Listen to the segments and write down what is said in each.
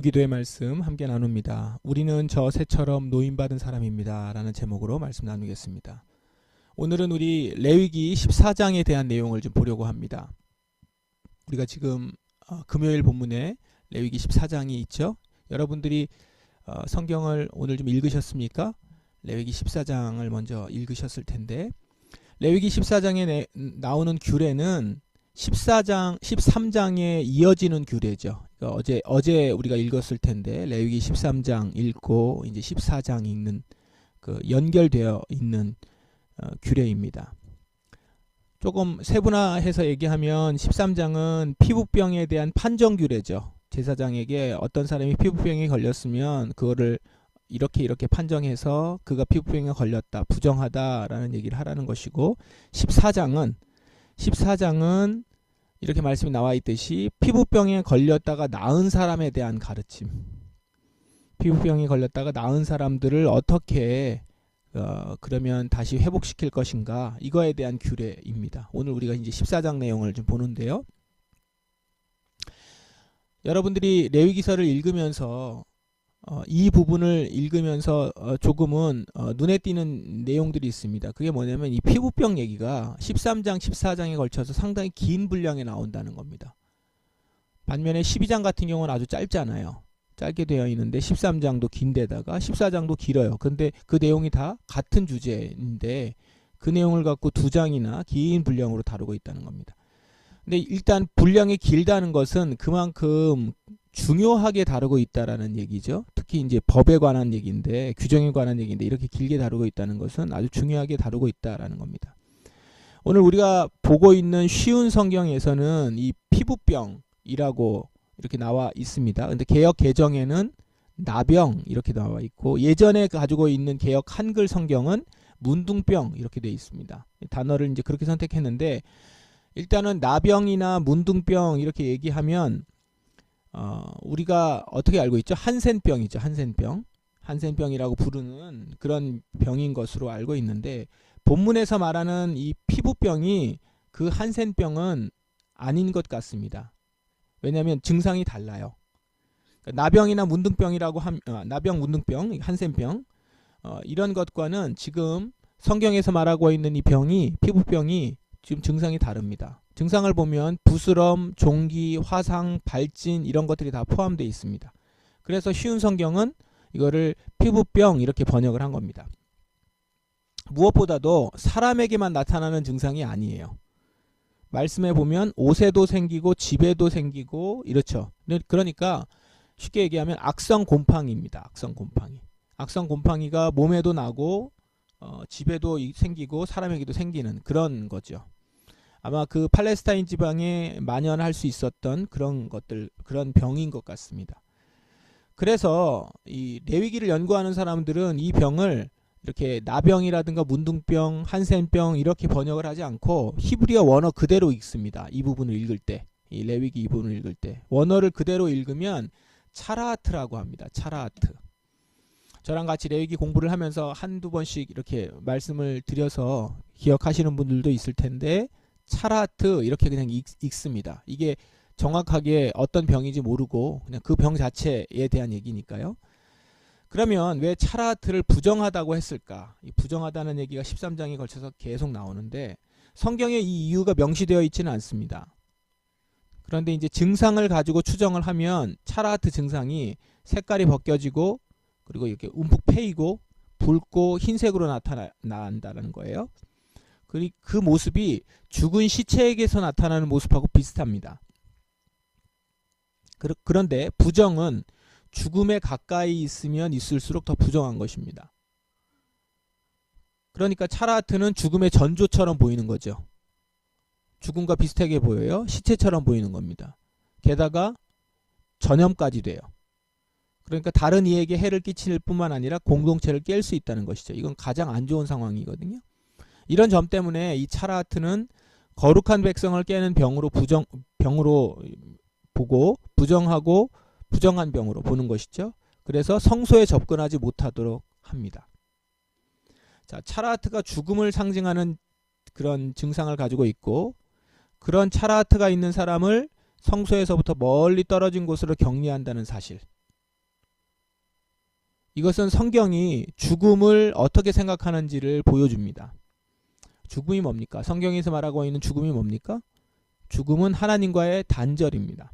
기도의 말씀 함께 나눕니다. 우리는 저 새처럼 노임받은 사람입니다. 라는 제목으로 말씀 나누겠습니다. 오늘은 우리 레위기 14장에 대한 내용을 좀 보려고 합니다. 우리가 지금 금요일 본문에 레위기 14장이 있죠. 여러분들이 성경을 오늘 좀 읽으셨습니까? 레위기 14장을 먼저 읽으셨을 텐데, 레위기 14장에 나오는 규례는 13장에 이어지는 규례죠. 그러니까 어제 우리가 읽었을 텐데 레위기 13장 읽고 이제 14장 읽는 그 연결되어 있는 규례입니다. 조금 세분화해서 얘기하면 13장은 피부병에 대한 판정 규례죠. 제사장에게 어떤 사람이 피부병에 걸렸으면 그거를 이렇게 판정해서 그가 피부병에 걸렸다, 부정하다라는 얘기를 하라는 것이고, 14장은 이렇게 말씀이 나와 있듯이 피부병에 걸렸다가 나은 사람에 대한 가르침, 피부병에 걸렸다가 나은 사람들을 어떻게 그러면 다시 회복시킬 것인가, 이거에 대한 규례입니다. 오늘 우리가 이제 14장 내용을 좀 보는데요. 여러분들이 레위기서를 읽으면서 이 부분을 읽으면서 조금은 눈에 띄는 내용들이 있습니다. 그게 뭐냐면 이 피부병 얘기가 13장, 14장에 걸쳐서 상당히 긴 분량에 나온다는 겁니다. 반면에 12장 같은 경우는 아주 짧잖아요. 짧게 되어 있는데 13장도 긴데다가 14장도 길어요. 근데 그 내용이 다 같은 주제인데 그 내용을 갖고 두 장이나 긴 분량으로 다루고 있다는 겁니다. 근데 일단 분량이 길다는 것은 그만큼 중요하게 다루고 있다라는 얘기죠. 특히 이제 법에 관한 얘기인데, 규정에 관한 얘기인데 이렇게 길게 다루고 있다는 것은 아주 중요하게 다루고 있다라는 겁니다. 오늘 우리가 보고 있는 쉬운 성경에서는 이 피부병이라고 이렇게 나와 있습니다. 근데 개역 개정에는 나병 이렇게 나와 있고, 예전에 가지고 있는 개역 한글 성경은 문둥병 이렇게 되어 있습니다. 단어를 이제 그렇게 선택했는데, 일단은 나병이나 문둥병 이렇게 얘기하면 우리가 어떻게 알고 있죠? 한센병이죠. 한센병이라고 부르는 그런 병인 것으로 알고 있는데, 본문에서 말하는 이 피부병이 그 한센병은 아닌 것 같습니다. 왜냐하면 증상이 달라요. 그러니까 나병이나 문둥병이라고 나병, 문둥병, 한센병 이런 것과는 지금 성경에서 말하고 있는 이 병이, 피부병이 지금 증상이 다릅니다. 증상을 보면 부스럼, 종기, 화상, 발진 이런 것들이 다 포함되어 있습니다. 그래서 쉬운 성경은 이거를 피부병 이렇게 번역을 한 겁니다. 무엇보다도 사람에게만 나타나는 증상이 아니에요. 말씀에 보면 옷에도 생기고 집에도 생기고 이렇죠. 그러니까 쉽게 얘기하면 악성 곰팡이입니다. 악성 곰팡이가 몸에도 나고 집에도 생기고 사람에게도 생기는 그런 거죠. 아마 그 팔레스타인 지방에 만연할 수 있었던 그런 것들, 그런 병인 것 같습니다. 그래서 이 레위기를 연구하는 사람들은 이 병을 이렇게 나병이라든가 문둥병, 한센병 이렇게 번역을 하지 않고 히브리어 원어 그대로 읽습니다. 이 부분을 읽을 때, 이 레위기 이 부분을 읽을 때 원어를 그대로 읽으면 차라하트라고 합니다. 차라하트. 저랑 같이 레위기 공부를 하면서 한두 번씩 이렇게 말씀을 드려서 기억하시는 분들도 있을 텐데, 차라트 이렇게 그냥 읽습니다. 이게 정확하게 어떤 병인지 모르고 그냥 그 병 자체에 대한 얘기니까요. 그러면 왜 차라트를 부정하다고 했을까? 이 부정하다는 얘기가 13장에 걸쳐서 계속 나오는데, 성경에 이 이유가 명시되어 있지는 않습니다. 그런데 이제 증상을 가지고 추정을 하면 차라트 증상이 색깔이 벗겨지고 그리고 이렇게 움푹 패이고 붉고 흰색으로 나타난다는 거예요. 그 모습이 죽은 시체에게서 나타나는 모습하고 비슷합니다. 그런데 부정은 죽음에 가까이 있으면 있을수록 더 부정한 것입니다. 그러니까 차라트는 죽음의 전조처럼 보이는 거죠. 죽음과 비슷하게 보여요. 시체처럼 보이는 겁니다. 게다가 전염까지 돼요. 그러니까 다른 이에게 해를 끼칠 뿐만 아니라 공동체를 깰 수 있다는 것이죠. 이건 가장 안 좋은 상황이거든요. 이런 점 때문에 이 차라트는 거룩한 백성을 깨는 병으로 보고, 부정하고 부정한 병으로 보는 것이죠. 그래서 성소에 접근하지 못하도록 합니다. 자, 차라트가 죽음을 상징하는 그런 증상을 가지고 있고, 그런 차라트가 있는 사람을 성소에서부터 멀리 떨어진 곳으로 격리한다는 사실, 이것은 성경이 죽음을 어떻게 생각하는지를 보여줍니다. 죽음이 뭡니까? 성경에서 말하고 있는 죽음이 뭡니까? 죽음은 하나님과의 단절입니다.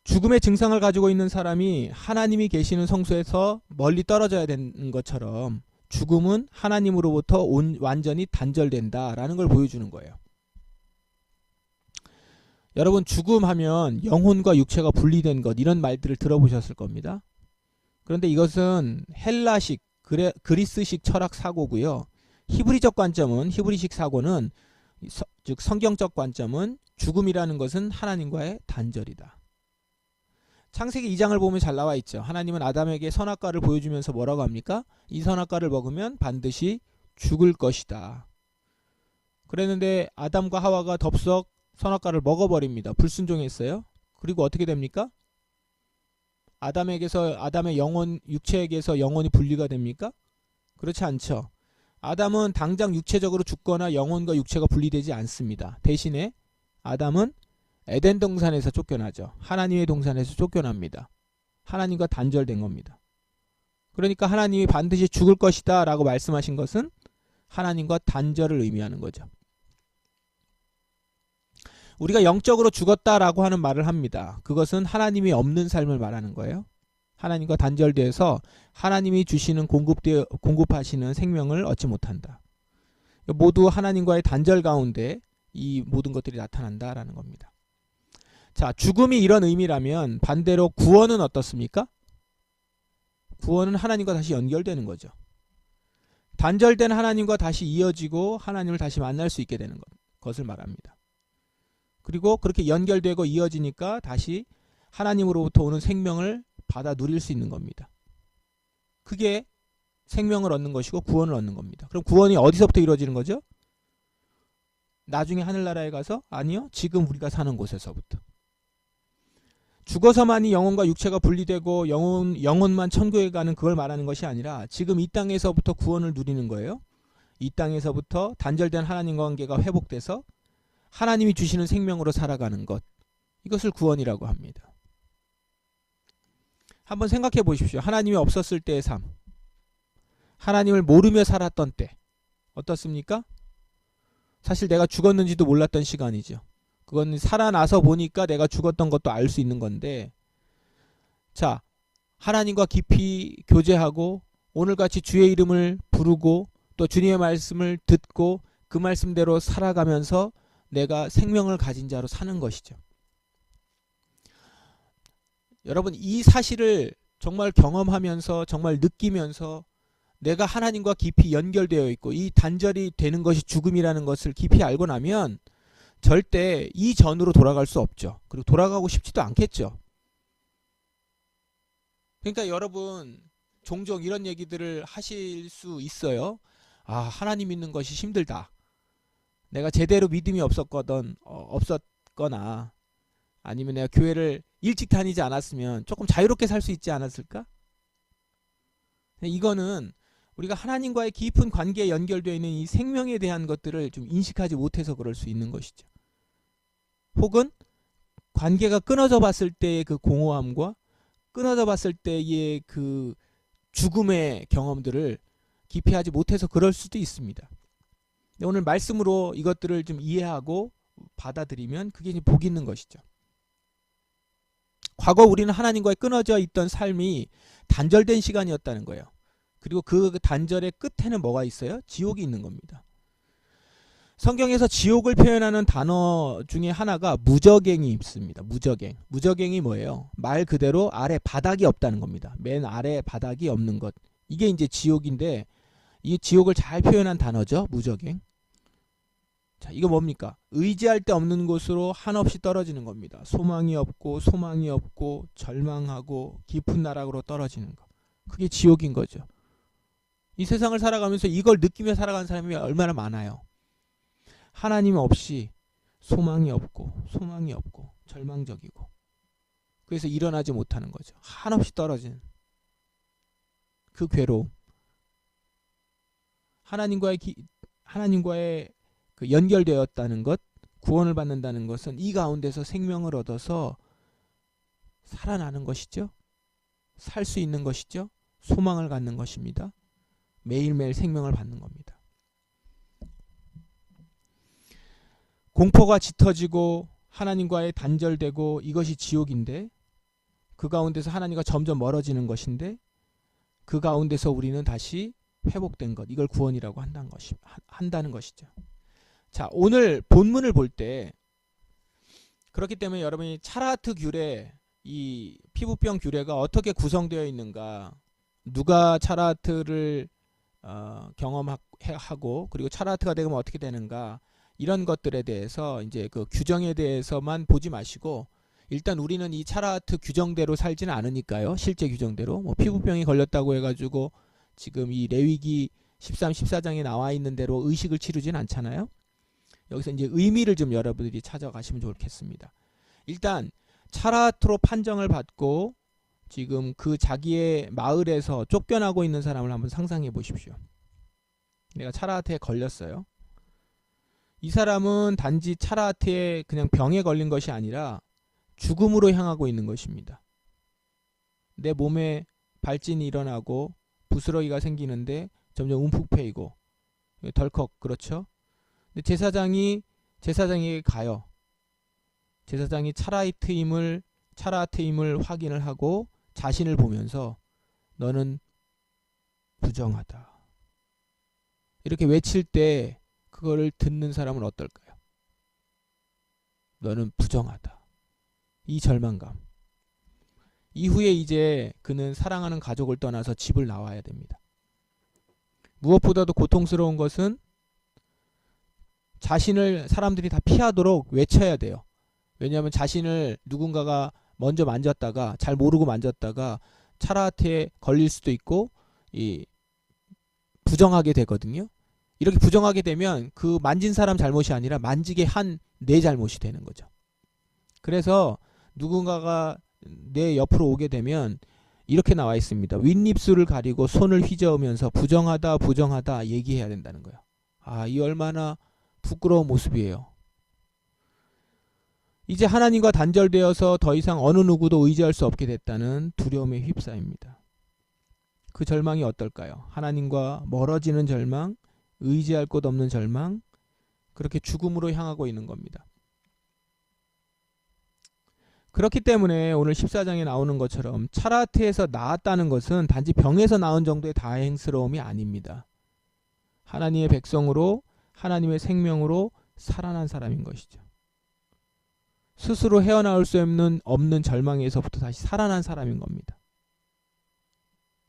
죽음의 증상을 가지고 있는 사람이 하나님이 계시는 성소에서 멀리 떨어져야 되는 것처럼 죽음은 하나님으로부터 완전히 단절된다라는 걸 보여주는 거예요. 여러분, 죽음하면 영혼과 육체가 분리된 것, 이런 말들을 들어보셨을 겁니다. 그런데 이것은 헬라식, 그리스식 철학 사고고요. 히브리식 사고는, 즉 성경적 관점은 죽음이라는 것은 하나님과의 단절이다. 창세기 2장을 보면 잘 나와 있죠. 하나님은 아담에게 선악과를 보여주면서 뭐라고 합니까? 이 선악과를 먹으면 반드시 죽을 것이다. 그랬는데 아담과 하와가 덥석 선악과를 먹어버립니다. 불순종했어요. 그리고 어떻게 됩니까? 아담의 영혼, 육체에게서 영혼이 분리가 됩니까? 그렇지 않죠. 아담은 당장 육체적으로 죽거나 영혼과 육체가 분리되지 않습니다. 대신에 아담은 에덴 동산에서 쫓겨나죠. 하나님의 동산에서 쫓겨납니다. 하나님과 단절된 겁니다. 그러니까 하나님이 반드시 죽을 것이다 라고 말씀하신 것은 하나님과 단절을 의미하는 거죠. 우리가 영적으로 죽었다라고 하는 말을 합니다. 그것은 하나님이 없는 삶을 말하는 거예요. 하나님과 단절돼서 하나님이 주시는 공급하시는 생명을 얻지 못한다. 모두 하나님과의 단절 가운데 이 모든 것들이 나타난다라는 겁니다. 자, 죽음이 이런 의미라면 반대로 구원은 어떻습니까? 구원은 하나님과 다시 연결되는 거죠. 단절된 하나님과 다시 이어지고 하나님을 다시 만날 수 있게 되는 것을 말합니다. 그리고 그렇게 연결되고 이어지니까 다시 하나님으로부터 오는 생명을 받아 누릴 수 있는 겁니다. 그게 생명을 얻는 것이고 구원을 얻는 겁니다. 그럼 구원이 어디서부터 이루어지는 거죠? 나중에 하늘나라에 가서? 아니요. 지금 우리가 사는 곳에서부터. 죽어서만이 영혼과 육체가 분리되고 영혼만 천국에 가는 그걸 말하는 것이 아니라 지금 이 땅에서부터 구원을 누리는 거예요. 이 땅에서부터 단절된 하나님과 관계가 회복돼서 하나님이 주시는 생명으로 살아가는 것, 이것을 구원이라고 합니다. 한번 생각해 보십시오. 하나님이 없었을 때의 삶, 하나님을 모르며 살았던 때 어떻습니까? 사실 내가 죽었는지도 몰랐던 시간이죠. 그건 살아나서 보니까 내가 죽었던 것도 알 수 있는 건데, 자, 하나님과 깊이 교제하고 오늘같이 주의 이름을 부르고 또 주님의 말씀을 듣고 그 말씀대로 살아가면서 내가 생명을 가진 자로 사는 것이죠. 여러분, 이 사실을 정말 경험하면서 정말 느끼면서 내가 하나님과 깊이 연결되어 있고 이 단절이 되는 것이 죽음이라는 것을 깊이 알고 나면 절대 이전으로 돌아갈 수 없죠. 그리고 돌아가고 싶지도 않겠죠. 그러니까 여러분, 종종 이런 얘기들을 하실 수 있어요. 아, 하나님 믿는 것이 힘들다. 내가 제대로 믿음이 없었거나 아니면 내가 교회를 일찍 다니지 않았으면 조금 자유롭게 살 수 있지 않았을까? 이거는 우리가 하나님과의 깊은 관계에 연결되어 있는 이 생명에 대한 것들을 좀 인식하지 못해서 그럴 수 있는 것이죠. 혹은 관계가 끊어져 봤을 때의 그 공허함과 끊어져 봤을 때의 그 죽음의 경험들을 깊이 하지 못해서 그럴 수도 있습니다. 오늘 말씀으로 이것들을 좀 이해하고 받아들이면 그게 이제 복 있는 것이죠. 과거 우리는 하나님과의 끊어져 있던 삶이 단절된 시간이었다는 거예요. 그리고 그 단절의 끝에는 뭐가 있어요? 지옥이 있는 겁니다. 성경에서 지옥을 표현하는 단어 중에 하나가 무저갱이 있습니다. 무저갱. 무저갱이 뭐예요? 말 그대로 아래 바닥이 없다는 겁니다. 맨 아래 바닥이 없는 것. 이게 이제 지옥인데, 이 지옥을 잘 표현한 단어죠. 무저갱. 자, 이거 뭡니까? 의지할 데 없는 곳으로 한없이 떨어지는 겁니다. 소망이 없고 절망하고 깊은 나락으로 떨어지는 것. 그게 지옥인 거죠. 이 세상을 살아가면서 이걸 느끼며 살아가는 사람이 얼마나 많아요. 하나님 없이 소망이 없고 절망적이고, 그래서 일어나지 못하는 거죠. 한없이 떨어지는 그 괴로움. 하나님과의 그 연결되었다는 것, 구원을 받는다는 것은 이 가운데서 생명을 얻어서 살아나는 것이죠. 살 수 있는 것이죠. 소망을 갖는 것입니다. 매일매일 생명을 받는 겁니다. 공포가 짙어지고 하나님과의 단절되고 이것이 지옥인데, 그 가운데서 하나님과 점점 멀어지는 것인데, 그 가운데서 우리는 다시 회복된 것, 이걸 구원이라고 한다는 것이죠. 자, 오늘 본문을 볼 때, 그렇기 때문에 여러분이 차라트 규례, 이 피부병 규례가 어떻게 구성되어 있는가, 누가 차라트를 경험하고 그리고 차라트가 되면 어떻게 되는가, 이런 것들에 대해서 이제 그 규정에 대해서만 보지 마시고, 일단 우리는 이 차라트 규정대로 살지는 않으니까요. 실제 규정대로 뭐 피부병이 걸렸다고 해가지고 지금 이 레위기 13, 14장에 나와 있는 대로 의식을 치르진 않잖아요. 여기서 이제 의미를 좀 여러분들이 찾아가시면 좋겠습니다. 일단 차라트로 판정을 받고 지금 그 자기의 마을에서 쫓겨나고 있는 사람을 한번 상상해 보십시오. 내가 차라트에 걸렸어요. 이 사람은 단지 차라트에 그냥 병에 걸린 것이 아니라 죽음으로 향하고 있는 것입니다. 내 몸에 발진이 일어나고 부스러기가 생기는데 점점 움푹 패이고 덜컥, 그렇죠? 근데 제사장에게 가요. 제사장이 차라트임을 확인을 하고 자신을 보면서 너는 부정하다, 이렇게 외칠 때 그거를 듣는 사람은 어떨까요? 너는 부정하다. 이 절망감. 이후에 이제 그는 사랑하는 가족을 떠나서 집을 나와야 됩니다. 무엇보다도 고통스러운 것은 자신을 사람들이 다 피하도록 외쳐야 돼요. 왜냐하면 자신을 누군가가 먼저 만졌다가, 잘 모르고 만졌다가 차라트에 걸릴 수도 있고 부정하게 되거든요. 이렇게 부정하게 되면 그 만진 사람 잘못이 아니라 만지게 한 내 잘못이 되는 거죠. 그래서 누군가가 내 옆으로 오게 되면 이렇게 나와 있습니다. 윗입술을 가리고 손을 휘저으면서 부정하다 부정하다 얘기해야 된다는 거예요. 아, 이 얼마나 부끄러운 모습이에요. 이제 하나님과 단절되어서 더 이상 어느 누구도 의지할 수 없게 됐다는 두려움에 휩싸입니다. 그 절망이 어떨까요? 하나님과 멀어지는 절망, 의지할 곳 없는 절망, 그렇게 죽음으로 향하고 있는 겁니다. 그렇기 때문에 오늘 14장에 나오는 것처럼 차라트에서 나았다는 것은 단지 병에서 나은 정도의 다행스러움이 아닙니다. 하나님의 백성으로, 하나님의 생명으로 살아난 사람인 것이죠. 스스로 헤어나올 수 없는 절망에서부터 다시 살아난 사람인 겁니다.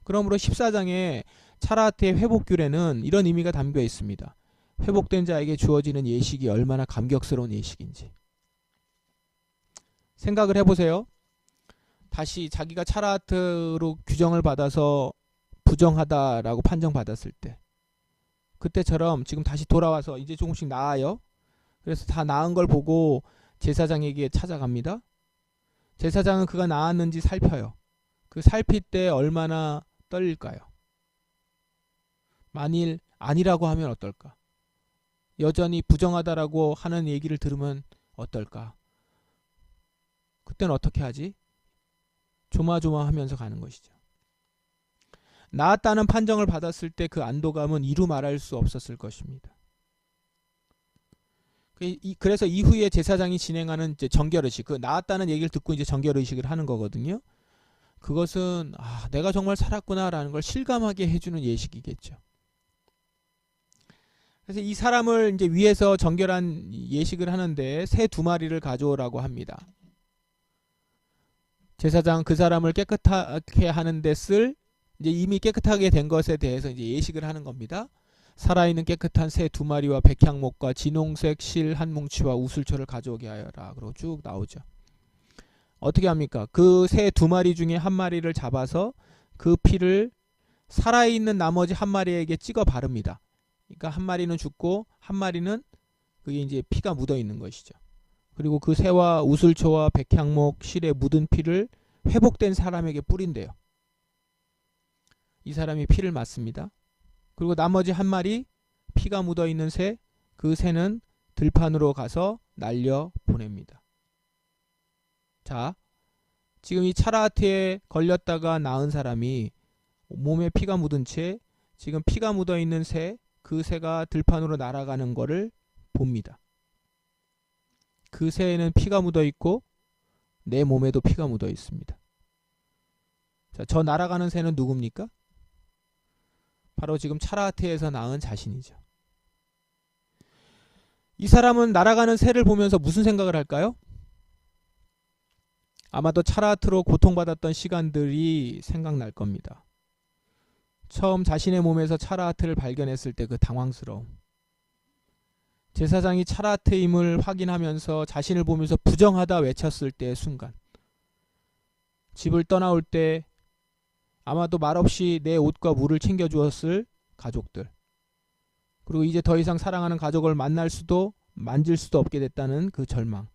그러므로 14장에 차라트의 회복 규례는 이런 의미가 담겨 있습니다. 회복된 자에게 주어지는 예식이 얼마나 감격스러운 예식인지 생각을 해보세요. 다시 자기가 차라트로 규정을 받아서 부정하다라고 판정받았을 때, 그때처럼 지금 다시 돌아와서 이제 조금씩 나아요. 그래서 다 나은 걸 보고 제사장에게 찾아갑니다. 제사장은 그가 나았는지 살펴요. 그 살필 때 얼마나 떨릴까요? 만일 아니라고 하면 어떨까? 여전히 부정하다라고 하는 얘기를 들으면 어떨까? 그때는 어떻게 하지? 조마조마하면서 가는 것이죠. 나았다는 판정을 받았을 때 그 안도감은 이루 말할 수 없었을 것입니다. 그래서 이후에 제사장이 진행하는 이제 정결의식, 그 나았다는 얘기를 듣고 이제 정결의식을 하는 거거든요. 그것은 내가 정말 살았구나라는 걸 실감하게 해주는 예식이겠죠. 그래서 이 사람을 이제 위에서 정결한 예식을 하는데 새 2마리를 가져오라고 합니다. 제사장 그 사람을 깨끗하게 하는데 쓸 이제 이미 깨끗하게 된 것에 대해서 이제 예식을 하는 겁니다. 살아있는 깨끗한 새 2마리와 백향목과 진홍색 실 한 뭉치와 우슬초를 가져오게 하여라. 그리고 쭉 나오죠. 어떻게 합니까? 그 새 2마리 중에 1마리를 잡아서 그 피를 살아있는 나머지 1마리에게 찍어 바릅니다. 그러니까 1마리는 죽고 1마리는 그게 이제 피가 묻어 있는 것이죠. 그리고 그 새와 우슬초와 백향목 실에 묻은 피를 회복된 사람에게 뿌린대요. 이 사람이 피를 맞습니다. 그리고 나머지 1마리 피가 묻어 있는 새, 그 새는 들판으로 가서 날려 보냅니다. 자, 지금 이 차라트에 걸렸다가 나은 사람이 몸에 피가 묻은 채 지금 피가 묻어 있는 새, 그 새가 들판으로 날아가는 거를 봅니다. 그 새에는 피가 묻어 있고 내 몸에도 피가 묻어 있습니다. 자, 저 날아가는 새는 누굽니까? 바로 지금 차라트에서 낳은 자신이죠. 이 사람은 날아가는 새를 보면서 무슨 생각을 할까요? 아마도 차라트로 고통받았던 시간들이 생각날 겁니다. 처음 자신의 몸에서 차라트를 발견했을 때 그 당황스러움. 제사장이 차라트임을 확인하면서 자신을 보면서 부정하다 외쳤을 때의 순간. 집을 떠나올 때 아마도 말없이 내 옷과 물을 챙겨주었을 가족들. 그리고 이제 더 이상 사랑하는 가족을 만날 수도 만질 수도 없게 됐다는 그 절망.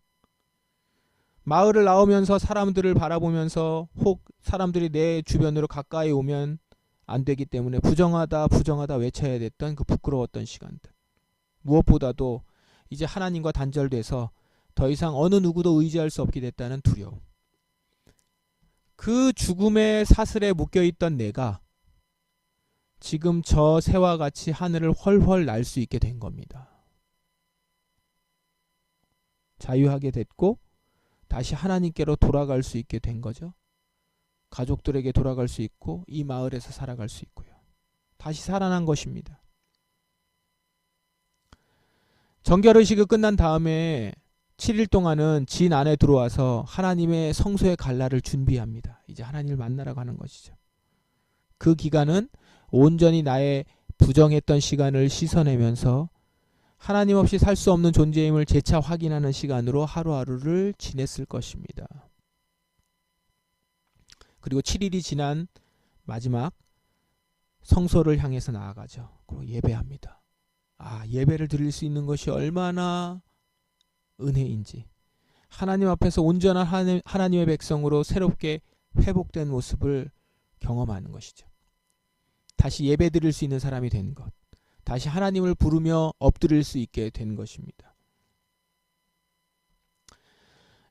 마을을 나오면서 사람들을 바라보면서 혹 사람들이 내 주변으로 가까이 오면 안 되기 때문에 부정하다 외쳐야 됐던 그 부끄러웠던 시간들. 무엇보다도 이제 하나님과 단절돼서 더 이상 어느 누구도 의지할 수 없게 됐다는 두려움. 그 죽음의 사슬에 묶여있던 내가 지금 저 새와 같이 하늘을 훨훨 날 수 있게 된 겁니다. 자유하게 됐고 다시 하나님께로 돌아갈 수 있게 된 거죠. 가족들에게 돌아갈 수 있고 이 마을에서 살아갈 수 있고요. 다시 살아난 것입니다. 정결의식이 끝난 다음에 7일 동안은 진 안에 들어와서 하나님의 성소의 갈라를 준비합니다. 이제 하나님을 만나러 가는 것이죠. 그 기간은 온전히 나의 부정했던 시간을 씻어내면서 하나님 없이 살 수 없는 존재임을 재차 확인하는 시간으로 하루하루를 지냈을 것입니다. 그리고 7일이 지난 마지막 성소를 향해서 나아가죠. 그리고 예배합니다. 예배를 드릴 수 있는 것이 얼마나 은혜인지, 하나님 앞에서 온전한 하나님의 백성으로 새롭게 회복된 모습을 경험하는 것이죠. 다시 예배 드릴 수 있는 사람이 된 것, 다시 하나님을 부르며 엎드릴 수 있게 된 것입니다.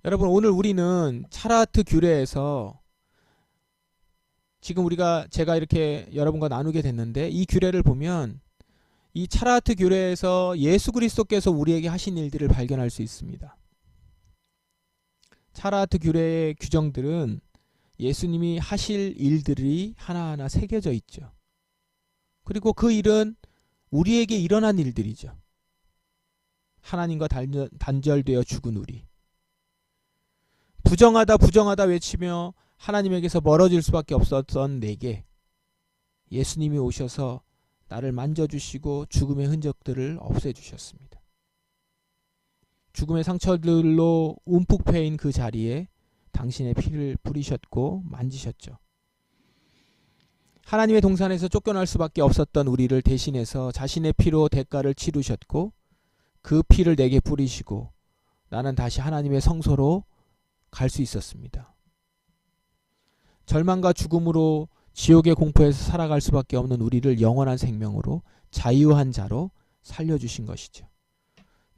여러분, 오늘 우리는 차라트 규례에서 지금 제가 이렇게 여러분과 나누게 됐는데, 이 규례를 보면 이 차라트 규례에서 예수 그리스도께서 우리에게 하신 일들을 발견할 수 있습니다. 차라트 규례의 규정들은 예수님이 하실 일들이 하나하나 새겨져 있죠. 그리고 그 일은 우리에게 일어난 일들이죠. 하나님과 단절되어 죽은 우리. 부정하다 외치며 하나님에게서 멀어질 수밖에 없었던 내게 예수님이 오셔서 나를 만져주시고 죽음의 흔적들을 없애주셨습니다. 죽음의 상처들로 움푹 패인 그 자리에 당신의 피를 뿌리셨고 만지셨죠. 하나님의 동산에서 쫓겨날 수밖에 없었던 우리를 대신해서 자신의 피로 대가를 치르셨고 그 피를 내게 뿌리시고 나는 다시 하나님의 성소로 갈 수 있었습니다. 절망과 죽음으로 지옥의 공포에서 살아갈 수밖에 없는 우리를 영원한 생명으로 자유한 자로 살려주신 것이죠.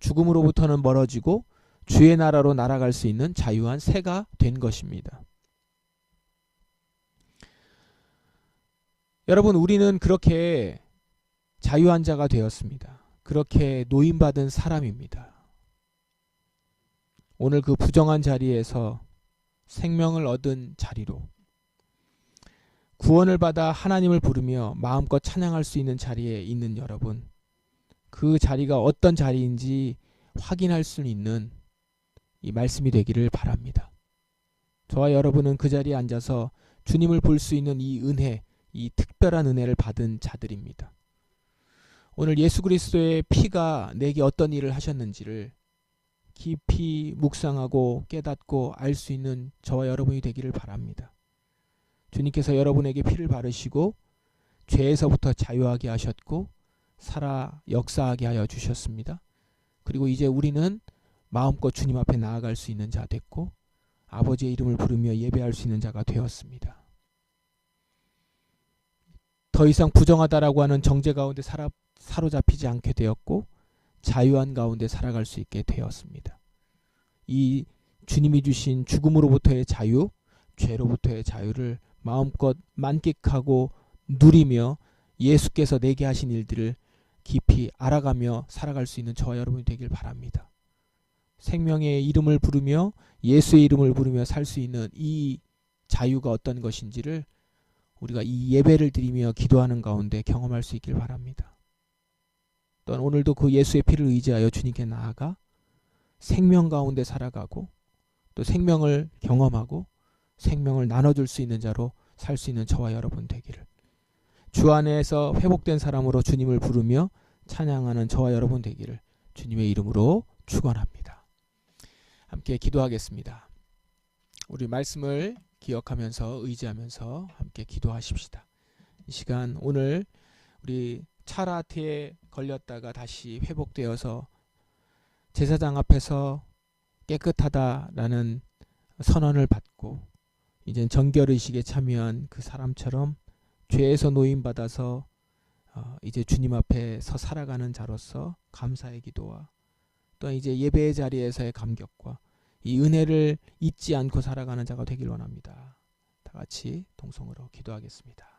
죽음으로부터는 멀어지고 주의 나라로 날아갈 수 있는 자유한 새가 된 것입니다. 여러분, 우리는 그렇게 자유한 자가 되었습니다. 그렇게 노임받은 사람입니다. 오늘 그 부정한 자리에서 생명을 얻은 자리로 구원을 받아 하나님을 부르며 마음껏 찬양할 수 있는 자리에 있는 여러분, 그 자리가 어떤 자리인지 확인할 수 있는 이 말씀이 되기를 바랍니다. 저와 여러분은 그 자리에 앉아서 주님을 볼 수 있는 이 은혜, 이 특별한 은혜를 받은 자들입니다. 오늘 예수 그리스도의 피가 내게 어떤 일을 하셨는지를 깊이 묵상하고 깨닫고 알 수 있는 저와 여러분이 되기를 바랍니다. 주님께서 여러분에게 피를 바르시고 죄에서부터 자유하게 하셨고 살아 역사하게 하여 주셨습니다. 그리고 이제 우리는 마음껏 주님 앞에 나아갈 수 있는 자 됐고 아버지의 이름을 부르며 예배할 수 있는 자가 되었습니다. 더 이상 부정하다라고 하는 정죄 가운데 사로잡히지 않게 되었고 자유한 가운데 살아갈 수 있게 되었습니다. 이 주님이 주신 죽음으로부터의 자유, 죄로부터의 자유를 마음껏 만끽하고 누리며 예수께서 내게 하신 일들을 깊이 알아가며 살아갈 수 있는 저와 여러분이 되길 바랍니다. 생명의 이름을 부르며 예수의 이름을 부르며 살 수 있는 이 자유가 어떤 것인지를 우리가 이 예배를 드리며 기도하는 가운데 경험할 수 있길 바랍니다. 또한 오늘도 그 예수의 피를 의지하여 주님께 나아가 생명 가운데 살아가고 또 생명을 경험하고 생명을 나눠줄 수 있는 자로 살 수 있는 저와 여러분 되기를, 주 안에서 회복된 사람으로 주님을 부르며 찬양하는 저와 여러분 되기를 주님의 이름으로 축원합니다. 함께 기도하겠습니다. 우리 말씀을 기억하면서 의지하면서 함께 기도하십시다. 이 시간 오늘 우리 차라트에 걸렸다가 다시 회복되어서 제사장 앞에서 깨끗하다라는 선언을 받고 이젠 정결의식에 참여한 그 사람처럼 죄에서 노임받아서 이제 주님 앞에서 살아가는 자로서 감사의 기도와 또 이제 예배의 자리에서의 감격과 이 은혜를 잊지 않고 살아가는 자가 되길 원합니다. 다 같이 동성으로 기도하겠습니다.